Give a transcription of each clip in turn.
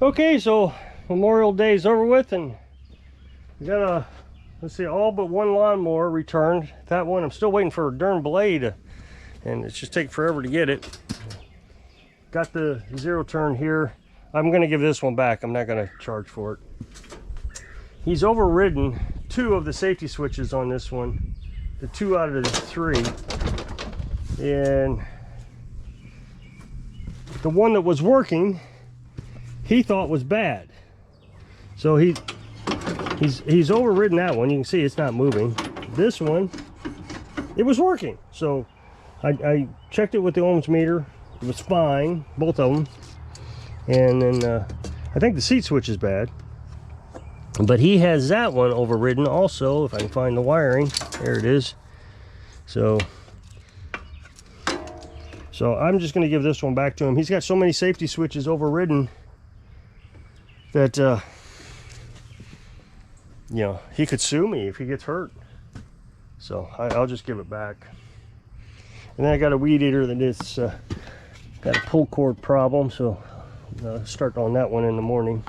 Okay, so Memorial Day is over with, and we got a, let's see, all but one lawnmower returned. That one, I'm still waiting for a darn blade, and it's just taking forever to get it. Got the zero turn here. I'm gonna give this one back. I'm not gonna charge for it. He's overridden 2 of the safety switches on this one, the 2 out of the 3, and the one that was working he thought was bad. So he's overridden that one. You can see it's not moving. This one, it was working. So I checked it with the ohms meter. It was fine, both of them. And then I think the seat switch is bad. But he has that one overridden also, if I can find the wiring. There it is. So I'm just going to give this one back to him. He's got so many safety switches overridden that you know, he could sue me if he gets hurt. So I'll just give it back. And then I got a weed eater that is got a pull cord problem, so start on that one in the morning.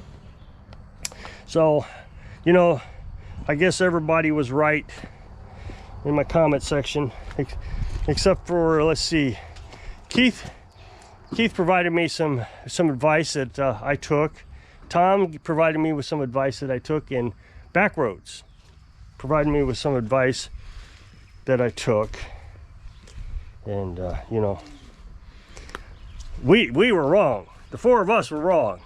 So, you know, I guess everybody was right in my comment section, except for, let's see, Keith provided me some advice that I took. Tom provided me with some advice that I took, and Backroads provided me with some advice that I took. And you know, we were wrong. The 4 of us were wrong.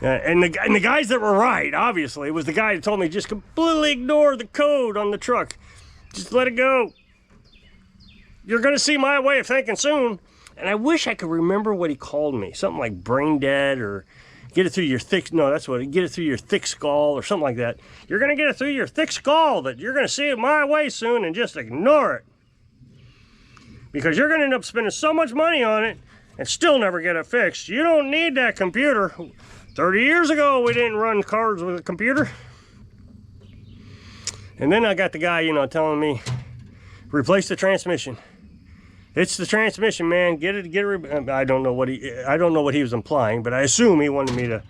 And the guys that were right, obviously, was the guy that told me just completely ignore the code on the truck. Just let it go. You're gonna see my way of thinking soon. And I wish I could remember what he called me. Something like brain dead, or get it through your thick, no, that's what, get it through your thick skull, or something like that. You're gonna get it through your thick skull, that you're gonna see it my way soon, and just ignore it. Because you're gonna end up spending so much money on it and still never get it fixed. You don't need that computer. 30 years ago, we didn't run cars with a computer. And then I got the guy, you know, telling me, replace the transmission. It's the transmission, man. Get it. I don't know what he was implying, but I assume he wanted me to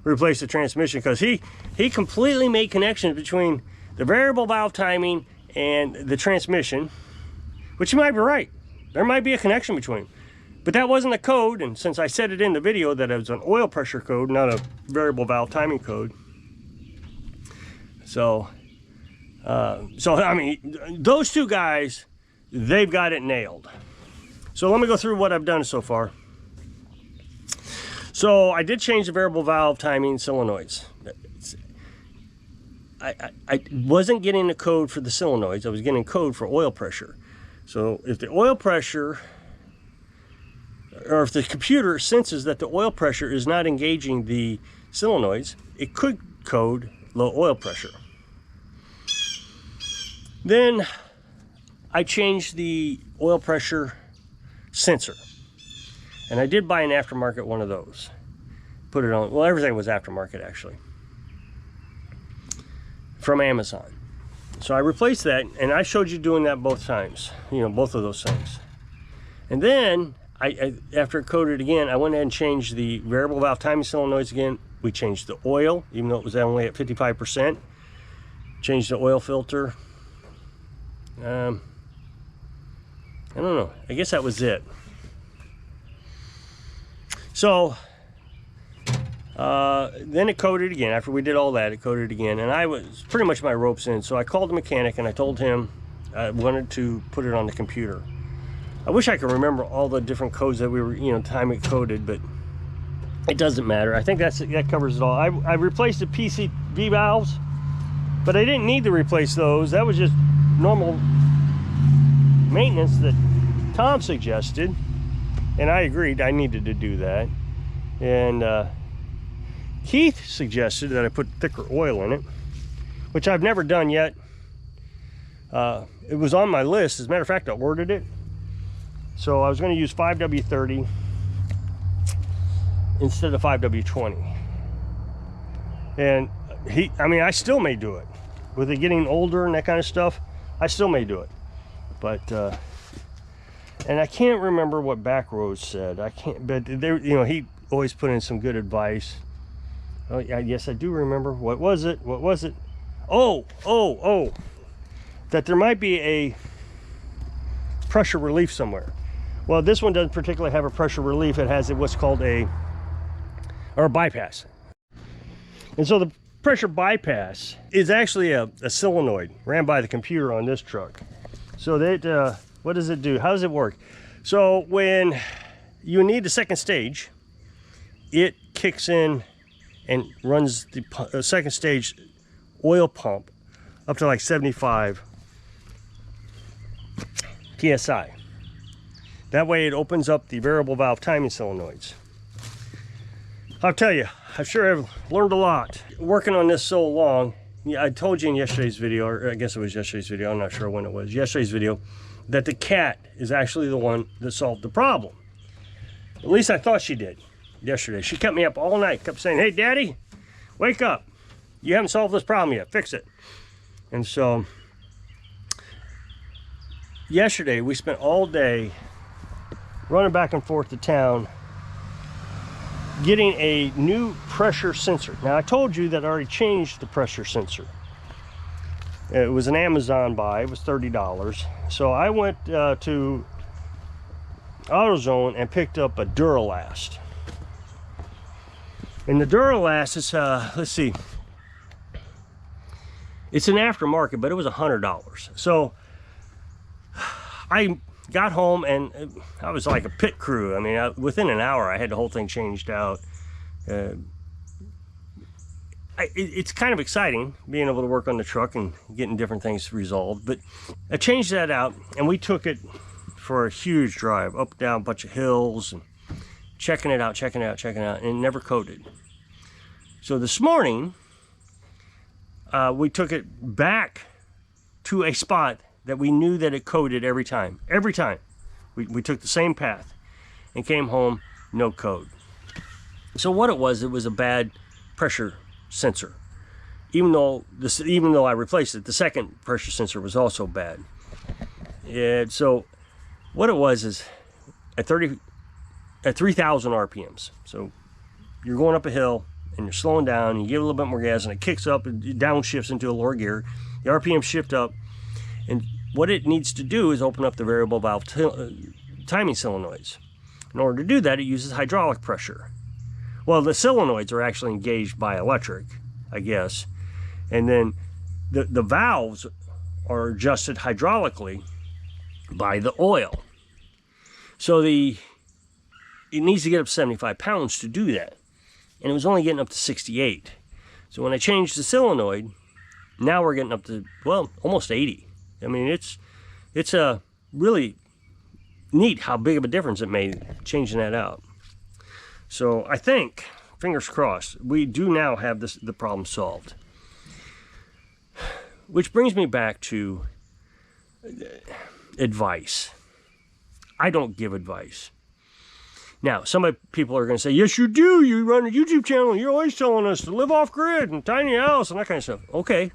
replace the transmission, because he completely made connections between the variable valve timing and the transmission, which he might be right. There might be a connection between them. But that wasn't a code, and since I said it in the video that it was an oil pressure code, not a variable valve timing code. So I mean, those 2 guys, they've got it nailed. So let me go through what I've done so far. So I did change the variable valve timing solenoids. I wasn't getting the code for the solenoids. I was getting code for oil pressure. So if the oil pressure, or if the computer senses that the oil pressure is not engaging the solenoids, it could code low oil pressure. Then I changed the oil pressure sensor, and I did buy an aftermarket one of those. Put it on, well, everything was aftermarket actually, from Amazon. So I replaced that, and I showed you doing that both times, you know, both of those things. And then I after it coded again, I went ahead and changed the variable valve timing solenoids again. We changed the oil, even though it was only at 55%. Changed the oil filter. I don't know, I guess that was it. So then it coded again. After we did all that, it coded again, and I was pretty much my ropes in. So I called the mechanic and I told him I wanted to put it on the computer. I wish I could remember all the different codes that we were, you know, time it coded, but it doesn't matter. I think that covers it all. I replaced the PCV valves, but I didn't need to replace those. That was just normal maintenance that Tom suggested, and I agreed I needed to do that. And Keith suggested that I put thicker oil in it, which I've never done yet. It was on my list. As a matter of fact, I ordered it. So I was going to use 5W30 instead of 5W20. And I mean, I still may do it. With it getting older and that kind of stuff, I still may do it. But And I can't remember what Backroads said. I can't, but there, you know, he always put in some good advice. Oh, yeah, yes, I do remember. What was it? What was it? Oh, that there might be a pressure relief somewhere. Well, this one doesn't particularly have a pressure relief. It has what's called a bypass. And so the pressure bypass is actually a solenoid ran by the computer on this truck. So that, what does it do? How does it work? So when you need the second stage, it kicks in and runs the second stage oil pump up to like 75 psi. That way it opens up the variable valve timing solenoids. I'll tell you, I'm sure I've learned a lot working on this so long. Yeah, I told you in yesterday's video, or I guess it was yesterday's video, I'm not sure when it was, yesterday's video, that the cat is actually the one that solved the problem. At least I thought she did yesterday. She kept me up all night, kept saying, hey daddy, wake up. You haven't solved this problem yet, fix it. And so, yesterday we spent all day running back and forth to town getting a new pressure sensor. Now I told you that I already changed the pressure sensor. It was an Amazon buy, it was $30. So I went to AutoZone and picked up a Duralast. And the Duralast is, let's see, it's an aftermarket, but it was $100. So I got home and I was like a pit crew. I mean, within an hour I had the whole thing changed out. It's kind of exciting being able to work on the truck and getting different things resolved, but I changed that out and we took it for a huge drive up down a bunch of hills and checking it out, and it never coated. So this morning we took it back to a spot that we knew that it coded every time. We took the same path and came home, no code. So what it was a bad pressure sensor. Even though I replaced it, the second pressure sensor was also bad. And so what it was is at 3,000 RPMs. So you're going up a hill and you're slowing down, you give it a little bit more gas and it kicks up and downshifts into a lower gear. The RPM shift up, and what it needs to do is open up the variable valve timing solenoids. In order to do that, it uses hydraulic pressure. Well, the solenoids are actually engaged by electric, I guess. And then the valves are adjusted hydraulically by the oil. So it needs to get up to 75 pounds to do that. And it was only getting up to 68. So when I changed the solenoid, now we're getting up to, well, almost 80. I mean, it's a really neat how big of a difference it made changing that out. So I think, fingers crossed, we do now have the problem solved. Which brings me back to advice. I don't give advice. Now, some people are going to say, yes, you do. You run a YouTube channel and you're always telling us to live off grid and tiny house and that kind of stuff. Okay.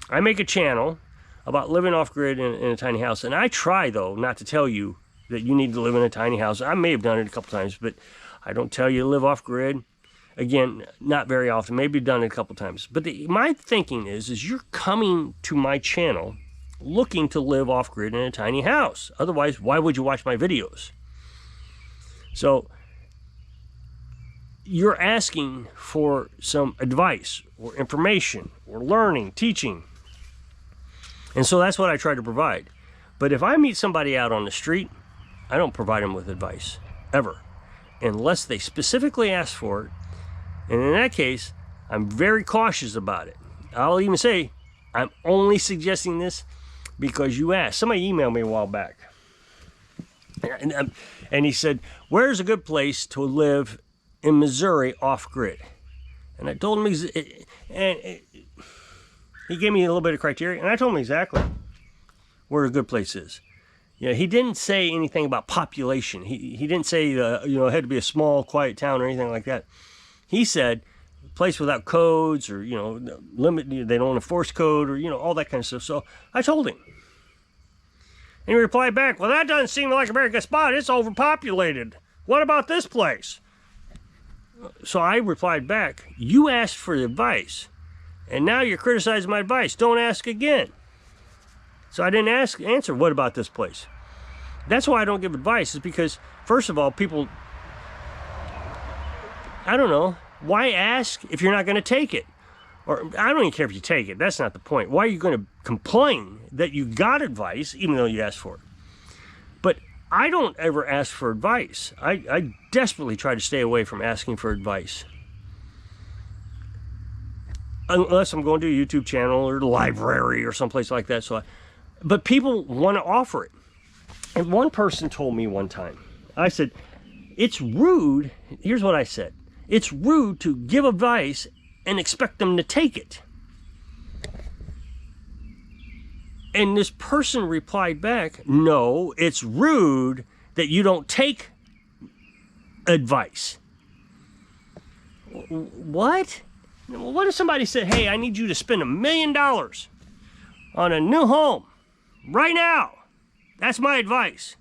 I make a channel about living off grid in a tiny house. And I try, though, not to tell you that you need to live in a tiny house. I may have done it a couple times, but I don't tell you to live off grid. Again, not very often. Maybe done it a couple times. But my thinking is you're coming to my channel looking to live off grid in a tiny house. Otherwise, why would you watch my videos? So you're asking for some advice or information or learning, teaching. And so that's what I try to provide. But if I meet somebody out on the street, I don't provide them with advice, ever, unless they specifically ask for it. And in that case, I'm very cautious about it. I'll even say, I'm only suggesting this because you asked. Somebody emailed me a while back. And he said, where's a good place to live in Missouri off-grid? And I told him, and he gave me a little bit of criteria, and I told him exactly where a good place is. You know, he didn't say anything about population. He didn't say, it had to be a small, quiet town or anything like that. He said, a place without codes or, limit, they don't enforce code or, all that kind of stuff. So I told him. And he replied back, well, that doesn't seem like a very good spot. It's overpopulated. What about this place? So I replied back, you asked for advice, and now you're criticizing my advice. Don't ask again. So I didn't answer, what about this place? That's why I don't give advice, is because, first of all, people, I don't know, why ask if you're not going to take it? Or I don't even care if you take it. That's not the point. Why are you going to complain that you got advice even though you asked for it? But I don't ever ask for advice. I desperately try to stay away from asking for advice. Unless I'm going to a YouTube channel or the library or someplace like that. But people want to offer it. And one person told me one time, I said, it's rude. Here's what I said. It's rude to give advice and expect them to take it. And this person replied back, no, it's rude that you don't take advice. What? What if somebody said, hey, I need you to spend $1 million on a new home right now? That's my advice.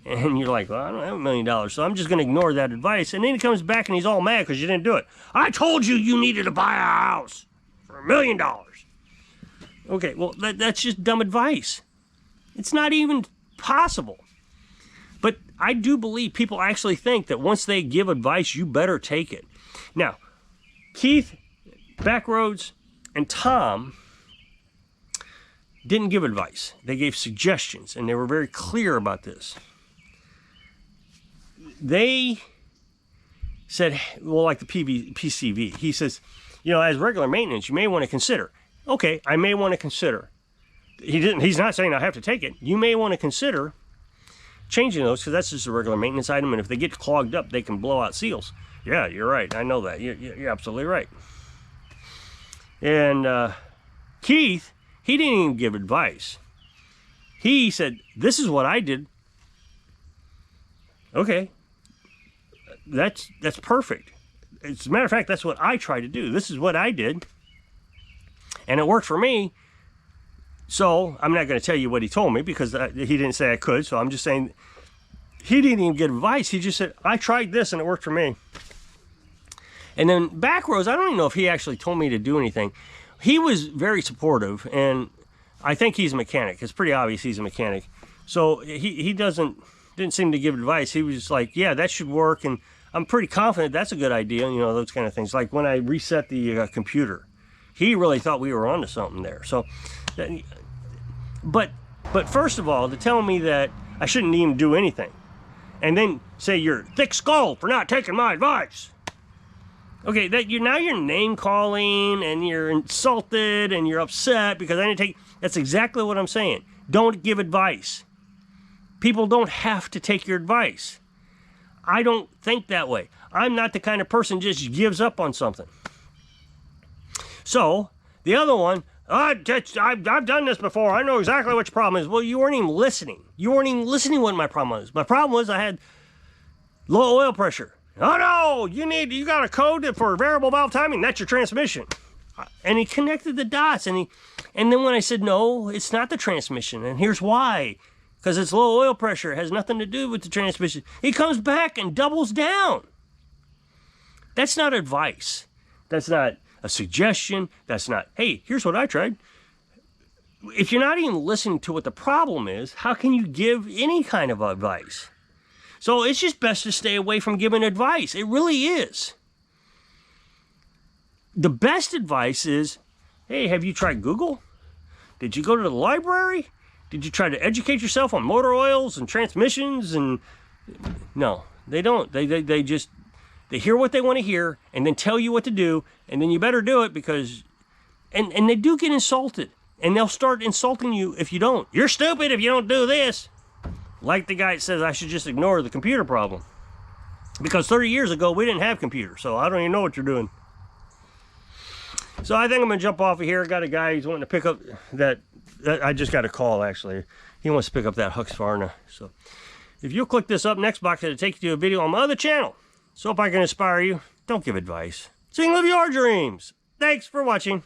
And you're like, well, I don't have $1 million, so I'm just going to ignore that advice. And then he comes back and he's all mad because you didn't do it. I told you you needed to buy a house for $1 million. Okay, well, that's just dumb advice. It's not even possible. But I do believe people actually think that once they give advice, you better take it. Now, Keith, Backroads, and Tom didn't give advice. They gave suggestions, and they were very clear about this. They said, well, like the PCV, he says, you know, as regular maintenance, you may want to consider. Okay, I may want to consider. He's not saying I have to take it. You may want to consider changing those, because that's just a regular maintenance item, and if they get clogged up, they can blow out seals. Yeah, you're right. I know that. You're absolutely right. And Keith, he didn't even give advice. He said, this is what I did. Okay. That's perfect. As a matter of fact, that's what I try to do. This is what I did. And it worked for me. So I'm not going to tell you what he told me, because he didn't say I could. So I'm just saying he didn't even get advice. He just said, I tried this and it worked for me. And then Backroads, I don't even know if he actually told me to do anything. He was very supportive, and I think he's a mechanic. It's pretty obvious he's a mechanic. So he didn't seem to give advice. He was just like, yeah, that should work, and I'm pretty confident that's a good idea, you know, those kind of things. Like when I reset the computer, he really thought we were onto something there. So, but first of all, to tell me that I shouldn't even do anything, and then say you're thick-skulled for not taking my advice. Okay, now you're name calling, and you're insulted, and you're upset because I didn't take. That's exactly what I'm saying. Don't give advice. People don't have to take your advice. I don't think that way. I'm not the kind of person just gives up on something. So the other one, I've done this before. I know exactly what your problem is. Well, you weren't even listening. You weren't even listening to what my problem was. My problem was I had low oil pressure. Oh no, you got a code for variable valve timing. That's your transmission. And he connected the dots, and then when I said, no, it's not the transmission, and here's why. Because it's low oil pressure. It has nothing to do with the transmission. He comes back and doubles down. That's not advice. That's not a suggestion. That's not, hey, here's what I tried. If you're not even listening to what the problem is, how can you give any kind of advice? So it's just best to stay away from giving advice. It really is. The best advice is, hey, have you tried Google? Did you go to the library? Did you try to educate yourself on motor oils and transmissions? And no, they don't. They hear what they want to hear and then tell you what to do, and then you better do it, because and they do get insulted, and they'll start insulting you if you don't. You're stupid if you don't do this. Like the guy that says I should just ignore the computer problem, because 30 years ago we didn't have computers, so I don't even know what you're doing. So I think I'm gonna jump off of here. I got a guy who's wanting to pick up that I just got a call, actually. He wants to pick up that Husqvarna. So if you'll click this up next box, it'll take you to a video on my other channel. So if I can inspire you, don't give advice. So you can live your dreams. Thanks for watching.